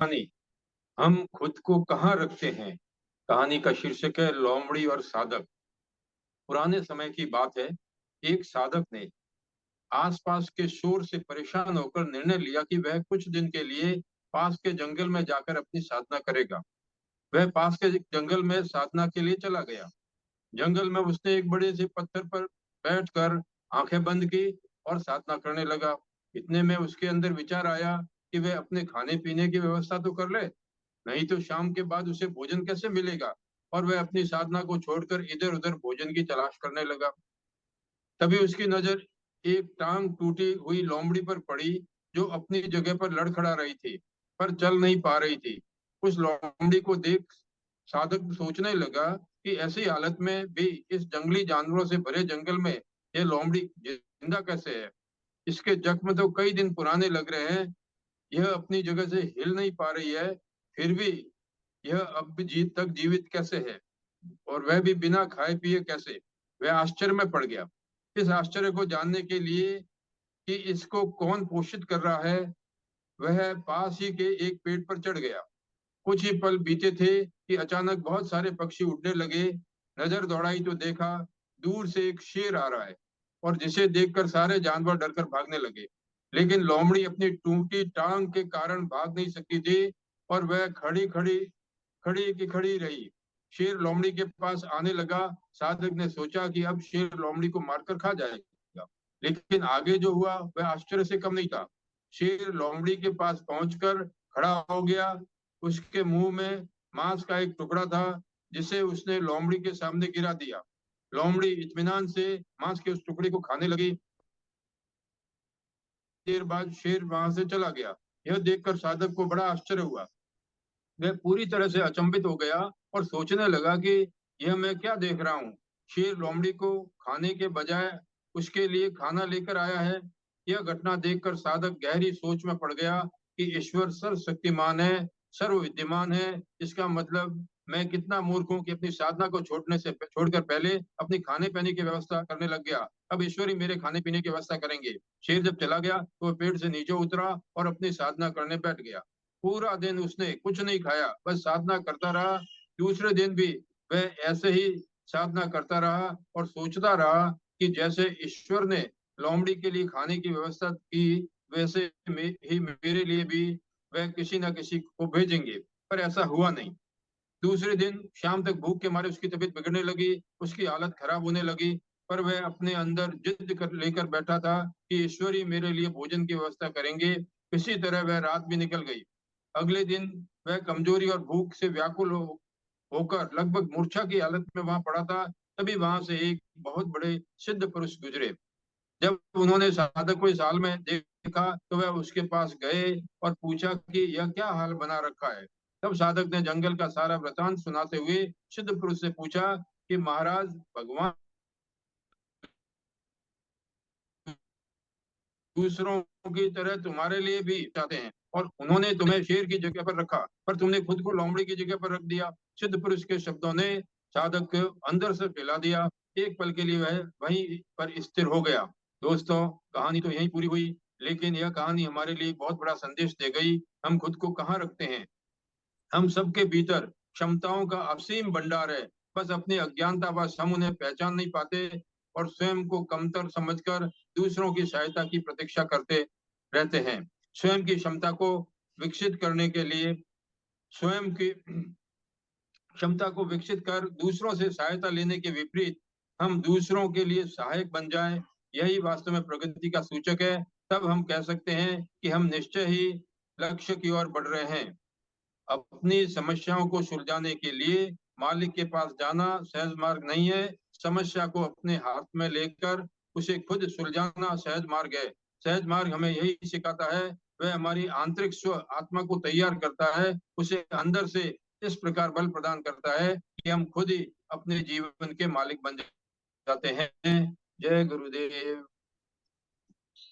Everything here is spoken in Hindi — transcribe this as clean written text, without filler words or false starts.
कहानी हम खुद को कहाँ रखते हैं। कहानी का शीर्षक है लोमड़ी और साधक। पुराने समय की बात है। एक साधक ने आसपास के शोर से परेशान होकर निर्णय लिया कि वह कुछ दिन के लिए पास के जंगल में जाकर अपनी साधना करेगा। वह पास के जंगल में साधना के लिए चला गया। जंगल में उसने एक बड़े से पत्थर पर बैठकर आंखें बंद की और साधना करने लगा। इतने में उसके अंदर विचार आया कि वह अपने खाने पीने की व्यवस्था तो कर ले, नहीं तो शाम के बाद उसे भोजन कैसे मिलेगा। और वह अपनी साधना को छोड़कर इधर उधर भोजन की तलाश करने लगा। तभी उसकी नजर एक टांग टूटी हुई लोमड़ी पर पड़ी, जो अपनी जगह पर लड़खड़ा रही थी पर चल नहीं पा रही थी। उस लोमड़ी को देख साधक सोचने लगा कि ऐसी हालत में भी इस जंगली जानवरों से भरे जंगल में यह लोमड़ी जिंदा कैसे है। इसके जख्म तो कई दिन पुराने लग रहे हैं। यह अपनी जगह से हिल नहीं पा रही है, फिर भी यह अब भी तक जीवित कैसे है, और वह भी बिना खाए पिए कैसे। वह आश्चर्य में पड़ गया। इस आश्चर्य को जानने के लिए कि इसको कौन पोषित कर रहा है, वह पास ही के एक पेड़ पर चढ़ गया। कुछ ही पल बीते थे कि अचानक बहुत सारे पक्षी उड़ने लगे। नजर दौड़ाई तो देखा दूर से एक शेर आ रहा है, और जिसे देखकर सारे जानवर डरकर भागने लगे। लेकिन लोमड़ी अपनी टूटी टांग के कारण भाग नहीं सकती थी, और वह खड़ी खड़ी खड़ी की खड़ी रही। शेर लोमड़ी के पास आने लगा। साधक ने सोचा कि अब शेर लोमड़ी को मारकर खा जाएगा, लेकिन आगे जो हुआ वह आश्चर्य से कम नहीं था। शेर लोमड़ी के पास पहुंचकर खड़ा हो गया। उसके मुंह में मांस का एक टुकड़ा था, जिसे उसने लोमड़ी के सामने गिरा दिया। लोमड़ी इत्मीनान से मांस के उस टुकड़े को खाने लगी। देर बाद शेर वहां से चला गया। यह देखकर साधक को बड़ा आश्चर्य हुआ। वह पूरी तरह से अचंभित हो गया और सोचने लगा कि यह मैं क्या देख रहा हूँ। शेर लोमड़ी को खाने के बजाय उसके लिए खाना लेकर आया है। यह घटना देखकर साधक गहरी सोच में पड़ गया कि ईश्वर सर्वशक्तिमान है, सर्वविद्यमान है। इसका मतलब मैं कितना मूर्ख हूँ कि अपनी साधना को छोड़कर पहले अपनी खाने पीने की व्यवस्था करने लग गया। अब ईश्वर ही मेरे खाने पीने की व्यवस्था करेंगे। शेर जब चला गया तो वह पेड़ से नीचे उतरा और अपनी साधना करने बैठ गया। पूरा दिन उसने कुछ नहीं खाया, बस साधना करता रहा। दूसरे दिन भी वह ऐसे ही साधना करता रहा और सोचता रहा कि जैसे ईश्वर ने लोमड़ी के लिए खाने की व्यवस्था की, वैसे ही मेरे लिए भी वह किसी न किसी को भेजेंगे। पर ऐसा हुआ नहीं। दूसरे दिन शाम तक भूख के मारे उसकी तबीयत बिगड़ने लगी, उसकी हालत खराब होने लगी। पर वह अपने अंदर जिद कर लेकर बैठा था कि ईश्वर ही मेरे लिए भोजन की व्यवस्था करेंगे। इसी तरह वह रात भी निकल गई। अगले दिन वह कमजोरी और भूख से व्याकुल होकर लगभग मूर्छा की हालत में वहां पड़ा था। तभी वहां से एक बहुत बड़े सिद्ध पुरुष गुजरे। जब उन्होंने साधक को इस हाल में देखा तो वह उसके पास गए और पूछा कि यह क्या हाल बना रखा है। तब साधक ने जंगल का सारा वृतांत सुनाते हुए सिद्ध पुरुष से पूछा कि महाराज, भगवान दूसरों की तरह तुम्हारे लिए भी चाहते हैं, और उन्होंने तुम्हें शेर की जगह पर रखा, पर तुमने खुद को लोमड़ी की जगह पर रख दिया। सिद्ध पुरुष के शब्दों ने साधक को अंदर से फैला दिया। एक पल के लिए वह वहीं पर स्थिर हो गया। दोस्तों, कहानी तो यहीं पूरी हुई, लेकिन यह कहानी हमारे लिए बहुत बड़ा संदेश दे गई। हम खुद को कहाँ रखते हैं। हम सबके भीतर क्षमताओं का असीम भंडार है, बस अपनी अज्ञानतावश हम उन्हें पहचान नहीं पाते और स्वयं को कमतर समझकर दूसरों की सहायता की प्रतीक्षा करते रहते हैं। स्वयं की क्षमता को विकसित करने के लिए, स्वयं की क्षमता को विकसित कर दूसरों से सहायता लेने के विपरीत हम दूसरों के लिए सहायक बन जाएं, यही वास्तव में प्रगति का सूचक है। तब हम कह सकते हैं कि हम निश्चय ही लक्ष्य की ओर बढ़ रहे हैं। अपनी समस्याओं को सुलझाने के लिए मालिक के पास जाना सहज मार्ग नहीं है। समस्या को अपने हाथ में लेकर उसे खुद सुलझाना सहज मार्ग है। सहज मार्ग हमें यही सिखाता है। वह हमारी आंतरिक स्व आत्मा को तैयार करता है, उसे अंदर से इस प्रकार बल प्रदान करता है कि हम खुद ही अपने जीवन के मालिक बन जाते हैं। जय गुरुदेव।